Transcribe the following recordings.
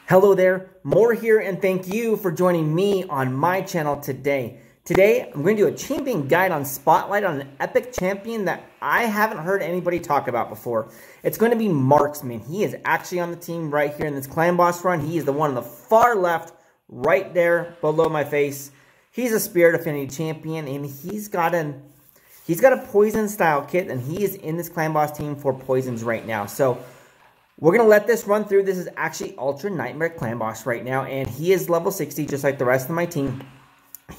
Hello there, More here, and thank you for joining me on my channel today. Today, I'm going to do a champion guide on Spotlight on an epic champion that I haven't heard anybody talk about before. It's going to be Marksman. He is actually on the team right here in this clan boss run. He is the one on the far left, right there below my face. He's a Spirit Affinity champion, and he's got a poison style kit, and he is in this clan boss team for poisons right now. So we're going to let this run through. This is actually Ultra Nightmare Clan Boss right now, and he is level 60 just like the rest of my team.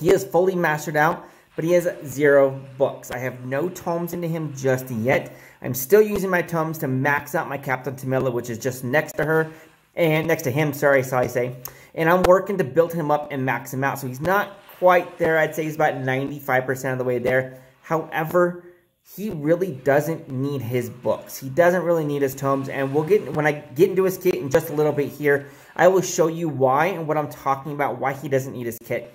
He is fully mastered out, but he has 0 books. I have no tomes into him just yet. I'm still using my tomes to max out my Captain Tamila, which is just next to her, and next to him, sorry, so I say. And I'm working to build him up and max him out, so he's not quite there. I'd say he's about 95% of the way there. However, he really doesn't need his books. He doesn't really need his tomes, and when I get into his kit in just a little bit here, I will show you why and what I'm talking about, why he doesn't need his kit.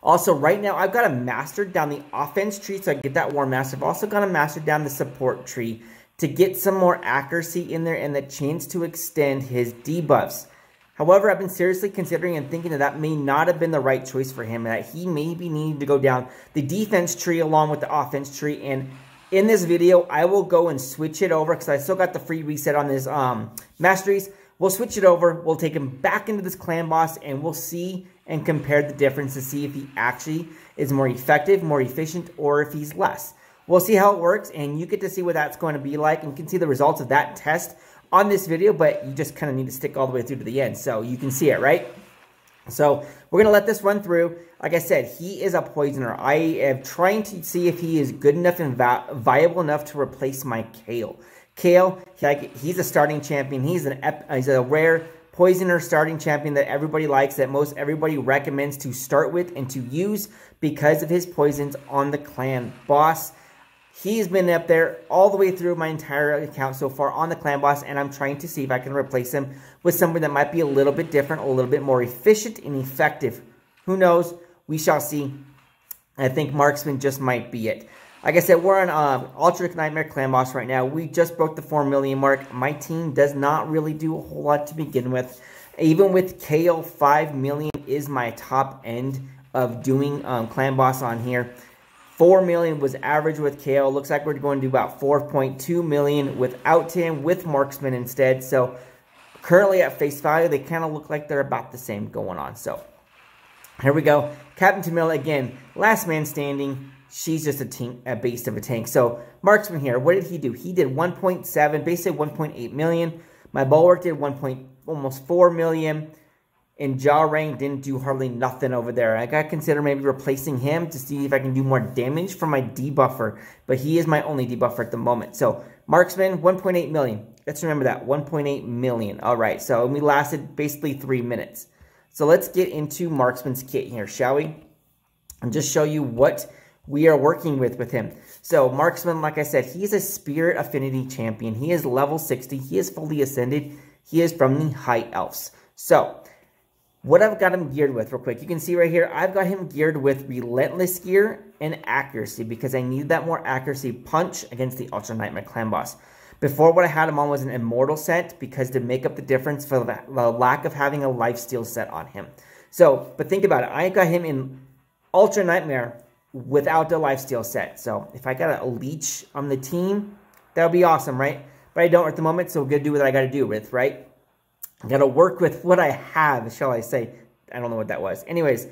Also, right now, I've got a master down the offense tree, so I get that War Master. I've also got a master down the support tree to get some more accuracy in there and the chance to extend his debuffs. However, I've been seriously considering and thinking that may not have been the right choice for him, that he maybe needed to go down the defense tree along with the offense tree. And in this video, I will go and switch it over because I still got the free reset on his masteries. We'll switch it over. We'll take him back into this clan boss, and we'll see and compare the difference to see if he actually is more effective, more efficient, or if he's less. We'll see how it works, and you get to see what that's going to be like, and you can see the results of that test on this video, but you just kind of need to stick all the way through to the end so you can see it, right? So we're going to let this run through. Like I said, he is a poisoner. I am trying to see if he is good enough and viable enough to replace my Kale. Kale, he's a starting champion. He's a rare poisoner starting champion that everybody likes, that most everybody recommends to start with and to use because of his poisons on the clan boss. He's been up there all the way through my entire account so far on the clan boss, and I'm trying to see if I can replace him with somebody that might be a little bit different, a little bit more efficient and effective. Who knows? We shall see. I think Marksman just might be it. Like I said, we're on Ultra Nightmare Clan Boss right now. We just broke the 4 million mark. My team does not really do a whole lot to begin with. Even with KO, 5 million is my top end of doing Clan Boss on here. 4 million was average with KO. Looks like we're going to do about 4.2 million without him, with Marksman instead. So currently at face value, they kind of look like they're about the same going on. So here we go. Captain Tamila, again, last man standing. She's just a base of a tank. So Marksman here, what did he do? He did 1.7, basically 1.8 million. My bulwark did almost 4 million. And Jaw Rank didn't do hardly nothing over there. I got to consider maybe replacing him to see if I can do more damage for my debuffer. But he is my only debuffer at the moment. So Marksman, 1.8 million. Let's remember that, 1.8 million. All right, so we lasted basically 3 minutes. So let's get into Marksman's kit here, shall we? And just show you what we are working with him. So Marksman, like I said, he is a Spirit Affinity champion. He is level 60. He is fully ascended. He is from the High Elves. So what I've got him geared with real quick, you can see right here, I've got him geared with Relentless gear and accuracy because I need that more accuracy punch against the Ultra Nightmare Clan Boss. Before, what I had him on was an Immortal set because to make up the difference for the lack of having a Lifesteal set on him. So, but think about it, I got him in Ultra Nightmare without the Lifesteal set. So if I got a leech on the team, that would be awesome, right? But I don't at the moment, so we're going to do what I got to do with, right? I got to work with what I have, shall I say. I don't know what that was. Anyways,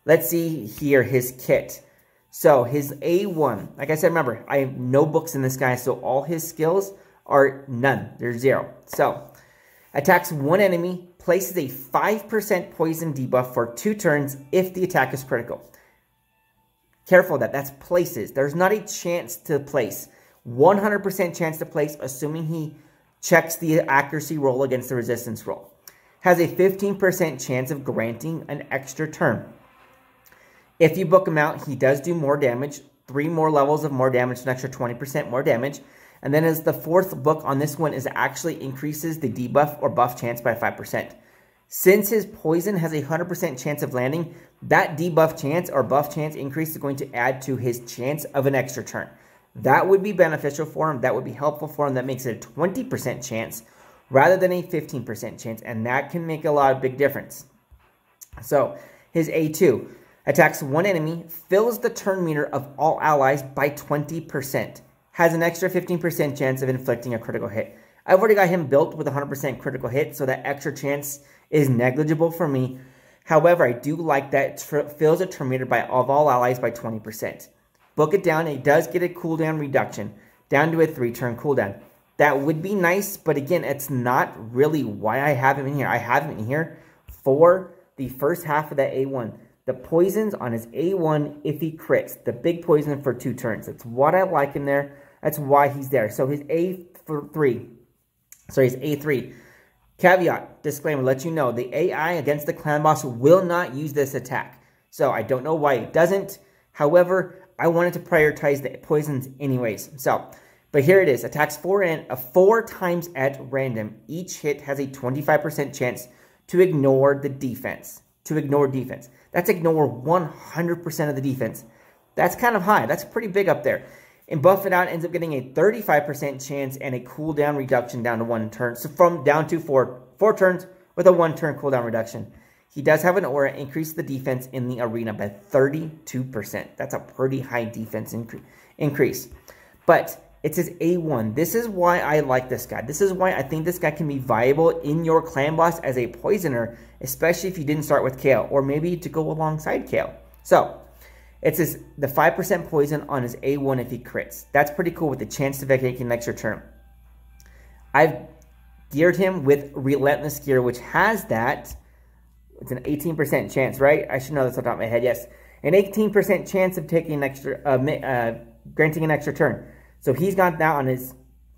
let's see here his kit. So his A1, like I said, remember, I have no books in this guy, so all his skills are none. They're 0. So attacks one enemy, places a 5% poison debuff for 2 turns if the attack is critical. Careful of that. That's places. There's not a chance to place. 100% chance to place, assuming he checks the accuracy roll against the resistance roll. Has a 15% chance of granting an extra turn. If you book him out, he does do more damage. 3 more levels of more damage, an extra 20% more damage. And then as the 4th book on this one is actually increases the debuff or buff chance by 5%. Since his poison has a 100% chance of landing, that debuff chance or buff chance increase is going to add to his chance of an extra turn. That would be beneficial for him. That would be helpful for him. That makes it a 20% chance rather than a 15% chance, and that can make a lot of big difference. So his A2 attacks one enemy, fills the turn meter of all allies by 20%, has an extra 15% chance of inflicting a critical hit. I've already got him built with 100% critical hit, so that extra chance is negligible for me. However, I do like that it fills a turn meter of all allies by 20%. Book it down, it does get a cooldown reduction, down to a 3-turn cooldown. That would be nice, but again, it's not really why I have him in here. I have him in here for the first half of that A1. The poisons on his A1 if he crits. The big poison for 2 turns. That's what I like in there. That's why he's there. So his A3. Caveat, disclaimer, let you know, the AI against the clan boss will not use this attack. So I don't know why it doesn't. However, I wanted to prioritize the poisons anyways. But here it is. Attacks 4 times at random. Each hit has a 25% chance to ignore the defense. That's ignore 100% of the defense. That's kind of high. That's pretty big up there. And buff it out ends up getting a 35% chance and a cooldown reduction down to 1 turn. So from down to 4 turns with a 1-turn cooldown reduction. He does have an aura, increase the defense in the arena by 32%. That's a pretty high defense increase. But it's his A1. This is why I like this guy. This is why I think this guy can be viable in your clan boss as a poisoner, especially if you didn't start with Kale, or maybe to go alongside Kale. So it's the 5% poison on his A1 if he crits. That's pretty cool with the chance to take an extra turn. I've geared him with Relentless Gear, which has that. It's an 18% chance, right? I should know this off the top of my head. Yes, an 18% chance of taking an extra, granting an extra turn. So he's got that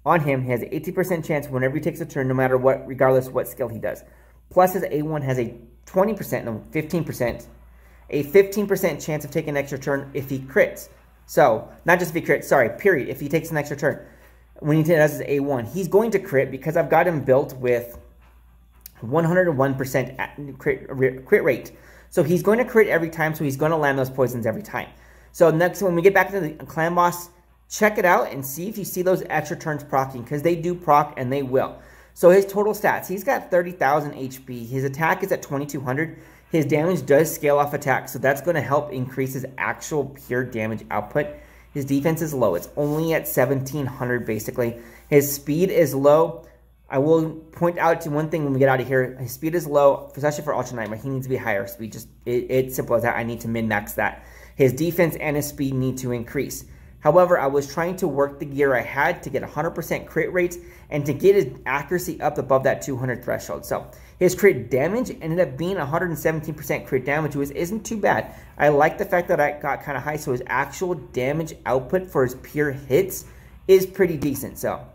on him. He has an 18% chance whenever he takes a turn, no matter what, regardless what skill he does. Plus his A1 has a 15%, a 15% chance of taking an extra turn if he crits. So, not just if he crits, sorry, period, if he takes an extra turn. When he does his A1, he's going to crit because I've got him built with 101% crit rate. So he's going to crit every time, so he's going to land those poisons every time. So next, when we get back to the clan boss, check it out and see if you see those extra turns proccing, because they do proc and they will. So his total stats, he's got 30,000 HP. His attack is at 2,200. His damage does scale off attack, so that's going to help increase his actual pure damage output. His defense is low. It's only at 1,700 basically. His speed is low. I will point out to one thing when we get out of here. His speed is low, especially for Ultra Nightmare. He needs to be higher speed. It's simple as that. I need to min-max that. His defense and his speed need to increase. However, I was trying to work the gear I had to get 100% crit rates and to get his accuracy up above that 200 threshold. So his crit damage ended up being 117% crit damage, which isn't too bad. I like the fact that I got kind of high, so his actual damage output for his pure hits is pretty decent. So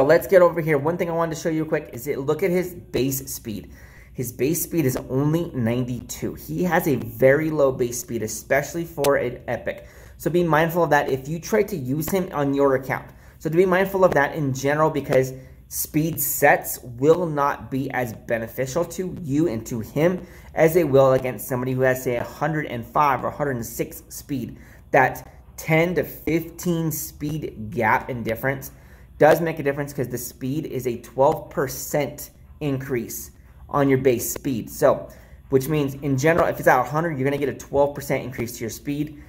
let's get over here. One thing I wanted to show you quick is look at his base speed. His base speed is only 92. He has a very low base speed, especially for an epic. So be mindful of that if you try to use him on your account. So to be mindful of that in general, because speed sets will not be as beneficial to you and to him as they will against somebody who has, say, 105 or 106 speed. That 10 to 15 speed gap in difference does make a difference, because the speed is a 12% increase on your base speed. So, which means in general, if it's at 100, you're going to get a 12% increase to your speed.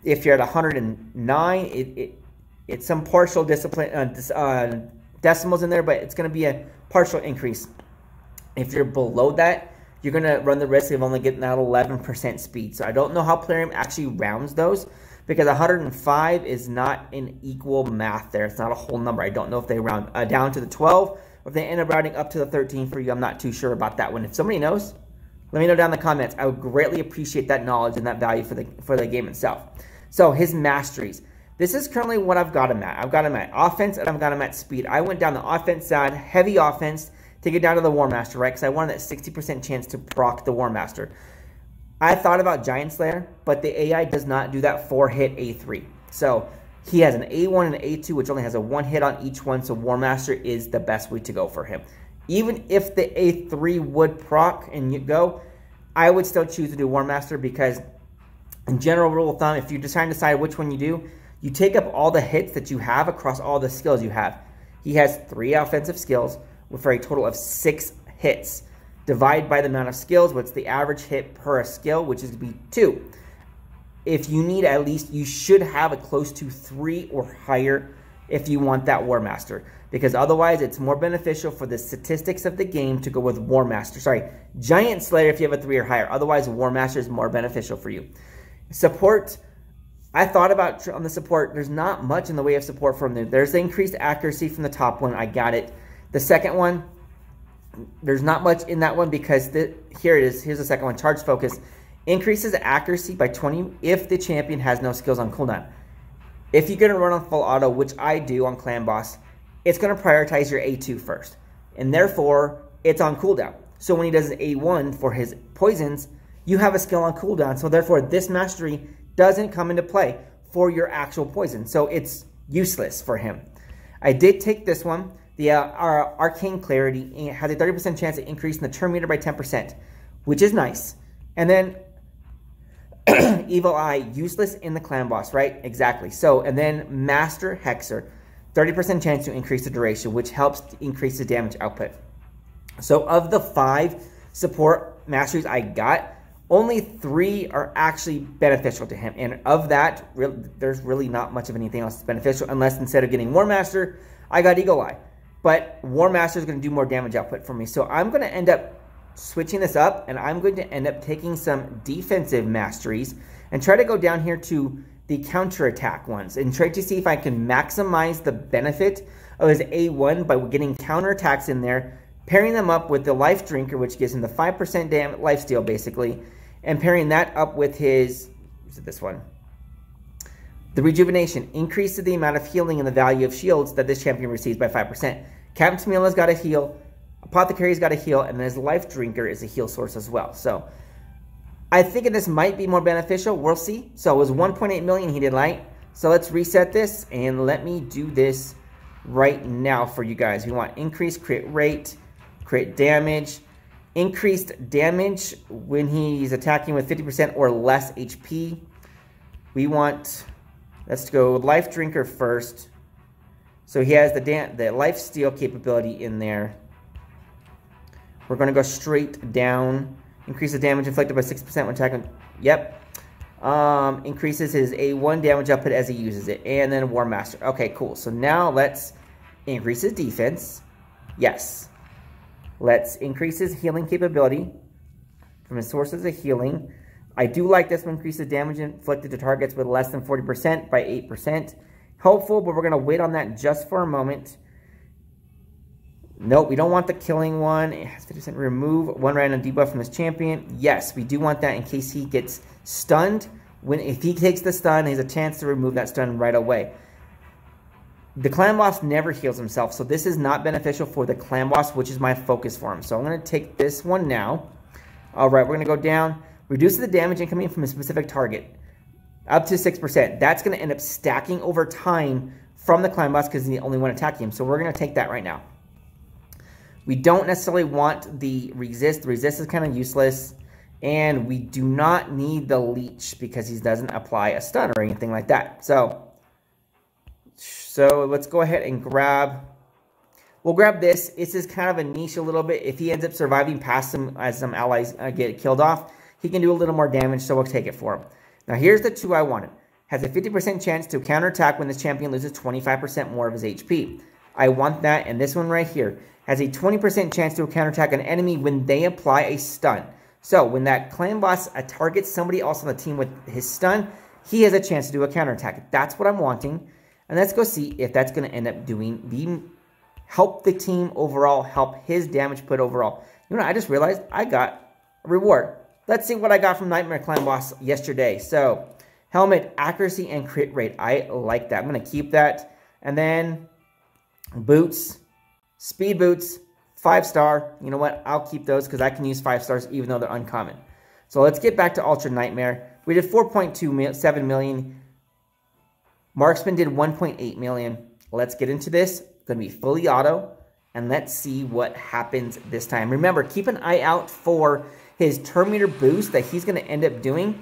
If you're at 109, it's some partial decimals in there, but it's going to be a partial increase. If you're below that, you're going to run the risk of only getting that 11% speed. So I don't know how Plarium actually rounds those, because 105 is not an equal math there. It's not a whole number. I don't know if they round down to the 12 or if they end up rounding up to the 13 for you. I'm not too sure about that one. If somebody knows, let me know down in the comments. I would greatly appreciate that knowledge and that value for the game itself. So his masteries. This is currently what I've got him at. I've got him at offense and I've got him at speed. I went down the offense side, heavy offense, to get down to the War Master, right? Because I wanted that 60% chance to proc the War Master. I thought about Giant Slayer, but the AI does not do that 4-hit A3. So he has an A1 and an A2, which only has a 1 hit on each one, so War Master is the best way to go for him. Even if the A3 would proc and you go, I would still choose to do War Master, because in general rule of thumb, if you're just trying to decide which one you do, you take up all the hits that you have across all the skills you have. He has 3 offensive skills for a total of 6 hits. Divide by the amount of skills, what's the average hit per skill, which is going to be 2. If you need at least, you should have a close to 3 or higher if you want that War Master. Because otherwise, it's more beneficial for the statistics of the game to go with War Master. Sorry, Giant Slayer if you have a 3 or higher. Otherwise, War Master is more beneficial for you. Support, I thought about on the support. There's not much in the way of support from them. There's the increased accuracy from the top one. I got it. The second one, there's not much in that one because here it is. Here's the second one. Charge Focus. Increases accuracy by 20 if the champion has no skills on cooldown. If you're going to run on full auto, which I do on Clan Boss, it's going to prioritize your A2 first. And therefore, it's on cooldown. So when he does an A1 for his poisons, you have a skill on cooldown. So therefore, this mastery doesn't come into play for your actual poison. So it's useless for him. I did take this one. The Arcane Clarity has a 30% chance of increasing the turn meter by 10%, which is nice. And then Evil Eye, useless in the Clan Boss, right? Exactly. So, and then Master Hexer, 30% chance to increase the duration, which helps to increase the damage output. So of the 5 support masteries I got, only 3 are actually beneficial to him. And of that, there's really not much of anything else that's beneficial, unless instead of getting War Master, I got Eagle Eye. But War Master is going to do more damage output for me. So I'm going to end up switching this up, and I'm going to end up taking some defensive masteries and try to go down here to the counterattack ones and try to see if I can maximize the benefit of his A1 by getting counterattacks in there, pairing them up with the Life Drinker, which gives him the 5% damage lifesteal basically, and pairing that up with his, is it this one? The Rejuvenation increases the amount of healing and the value of shields that this champion receives by 5%. Captain Tamila's got a heal, Apothecary's got a heal, and then his Life Drinker is a heal source as well. So I think this might be more beneficial. We'll see. So it was 1.8 million he did light. So let's reset this and let me do this right now for you guys. We want increased crit rate, crit damage, increased damage when he's attacking with 50% or less HP. We want, let's go Life Drinker first. So he has the Life Steal capability in there. We're going to go straight down. Increases damage inflicted by 6% when attacking. Yep. Increases his A1 damage output as he uses it. And then War Master. Okay, cool. So now let's increase his defense. Yes. Let's increase his healing capability from his sources of healing. I do like this one. Increases damage inflicted to targets with less than 40% by 8%. Helpful, but we're going to wait on that just for a moment. Nope, we don't want the killing one. It has 50% remove 1 random debuff from this champion. Yes, we do want that in case he gets stunned. If he takes the stun, he has a chance to remove that stun right away. The Clan Boss never heals himself, so this is not beneficial for the Clan Boss, which is my focus for him. So I'm going to take this one now. All right, we're going to go down. Reduces the damage incoming from a specific target up to 6%. That's going to end up stacking over time from the Clan Boss because he's the only one attacking him. So we're going to take that right now. We don't necessarily want the resist. The resist is kind of useless. And we do not need the leech because he doesn't apply a stun or anything like that. So let's go ahead and grab. We'll grab this. This is kind of a niche a little bit. If he ends up surviving past some, as some allies get killed off, he can do a little more damage, so we'll take it for him. Now here's the 2 I wanted. Has a 50% chance to counterattack when this champion loses 25% more of his HP. I want that, and this one right here has a 20% chance to counterattack an enemy when they apply a stun. So when that Clan Boss targets somebody else on the team with his stun, he has a chance to do a counterattack. That's what I'm wanting. And let's go see if that's going to end up doing help the team overall, help his damage put overall. You know, I just realized I got a reward. Let's see what I got from Nightmare Clan Boss yesterday. So helmet, accuracy, and crit rate. I like that. I'm going to keep that. And then boots. Speed boots, 5-star. You know what? I'll keep those because I can use 5 stars even though they're uncommon. So let's get back to Ultra Nightmare. We did 4.27 million. Marksman did 1.8 million. Let's get into this. It's going to be fully auto. And let's see what happens this time. Remember, keep an eye out for his turn meter boost that he's going to end up doing.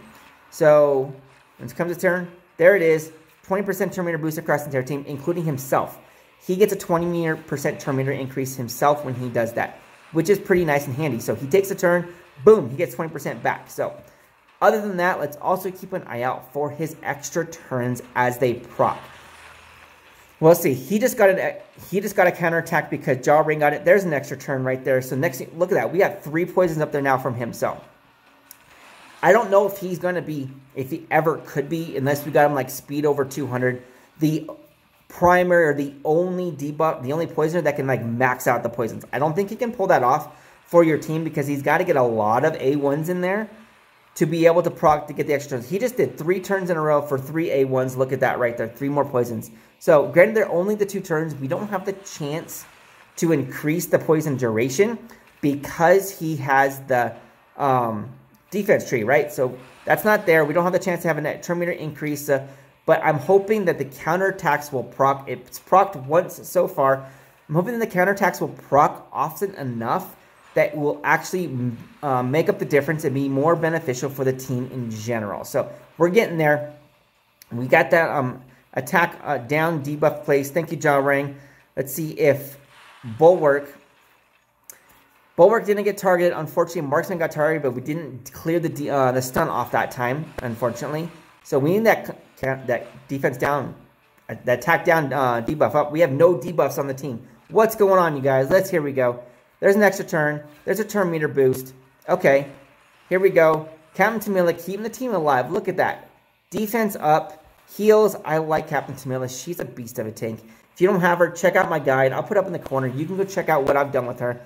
So when it comes to turn, there it is. 20% turn meter boost across the entire team, including himself. he gets a 20% turn meter increase himself when he does that, which is pretty nice and handy. So he takes a turn, boom, he gets 20% back. So other than that, let's also keep an eye out for his extra turns as they proc. Well, let's see. He just got a counterattack because Jaw Ring got it. There's an extra turn right there. So next, look at that. We got 3 poisons up there now from him. So I don't know if he's going to be, if he ever could be, unless we got him like speed over 200. The primary or the only debuff, the only poisoner that can like max out the poisons. I don't think he can pull that off for your team because he's got to get a lot of A1s in there to be able to proc to get the extra turns. He just did 3 turns in a row for 3 A1s. Look at that right there. 3 more poisons. So granted, they're only the 2 turns. We don't have the chance to increase the poison duration because he has the defense tree, right? So that's not there. We don't have the chance to have a net turn meter increase. But I'm hoping that the counterattacks will proc. It's procced once so far. I'm hoping that the counterattacks will proc often enough that will actually make up the difference and be more beneficial for the team in general. So we're getting there. We got that attack down debuff placed. Thank you, John Rang. Let's see if Bulwark didn't get targeted. Unfortunately, Marksman got targeted, but we didn't clear the stun off that time, unfortunately. So we need that defense down, that attack down debuff up. We have no debuffs on the team. What's going on, you guys? Here we go. There's an extra turn. There's a turn meter boost. Okay, here we go. Captain Tamila keeping the team alive. Look at that. Defense up. Heals. I like Captain Tamila. She's a beast of a tank. If you don't have her, check out my guide. I'll put it up in the corner. You can go check out what I've done with her.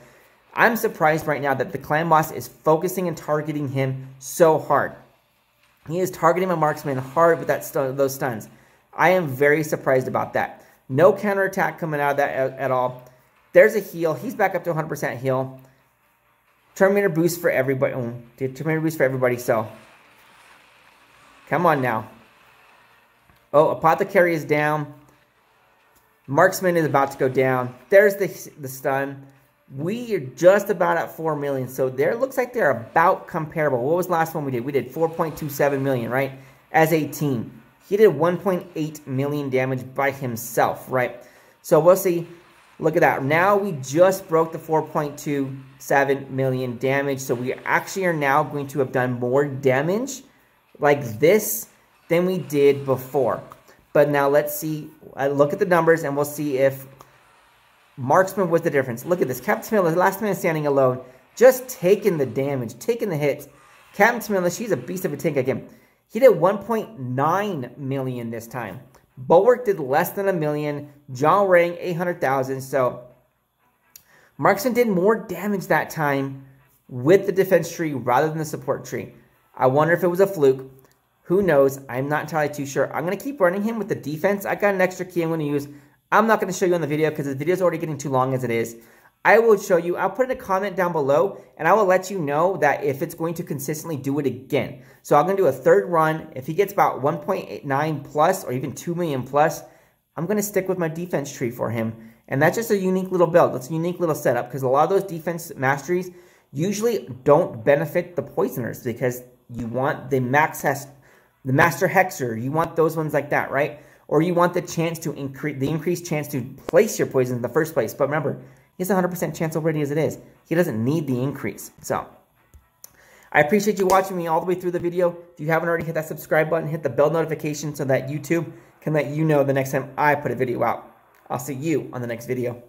I'm surprised right now that the clan boss is focusing and targeting him so hard. He is targeting my marksman hard with those stuns. I am very surprised about that. No counterattack coming out of that at all. There's a heal. He's back up to 100% heal. Turn meter boost for everybody. Turn meter boost for everybody, so. Come on now. Oh, Apothecary is down. Marksman is about to go down. There's the stun. We are just about at 4 million. So there looks like they're about comparable. What was the last one we did? We did 4.27 million, right? As a team. He did 1.8 million damage by himself, right? So we'll see. Look at that. Now we just broke the 4.27 million damage. So we actually are now going to have done more damage like this than we did before. But now let's see. Look at the numbers and we'll see if Marksman was the difference. Look at this. Captain Tamila, last man standing alone, just taking the damage, taking the hits. Captain Tamila, she's a beast of a tank again. He did 1.9 million this time. Bulwark did less than 1 million. John Rang, 800,000. So Marksman did more damage that time with the defense tree rather than the support tree. I wonder if it was a fluke. Who knows? I'm not entirely too sure. I'm going to keep running him with the defense. I got an extra key I'm going to use. I'm not going to show you on the video because the video is already getting too long as it is. I will show you. I'll put in a comment down below and I will let you know that if it's going to consistently do it again. So I'm going to do a third run. If he gets about 1.9 plus or even 2 million plus, I'm going to stick with my defense tree for him. And that's just a unique little build. That's a unique little setup because a lot of those defense masteries usually don't benefit the poisoners because you want the the master hexer. You want those ones like that, right? Or you want the chance to increased chance to place your poison in the first place. But remember, he has a 100% chance already as it is. He doesn't need the increase. So, I appreciate you watching me all the way through the video. If you haven't already, hit that subscribe button, hit the bell notification so that YouTube can let you know the next time I put a video out. I'll see you on the next video.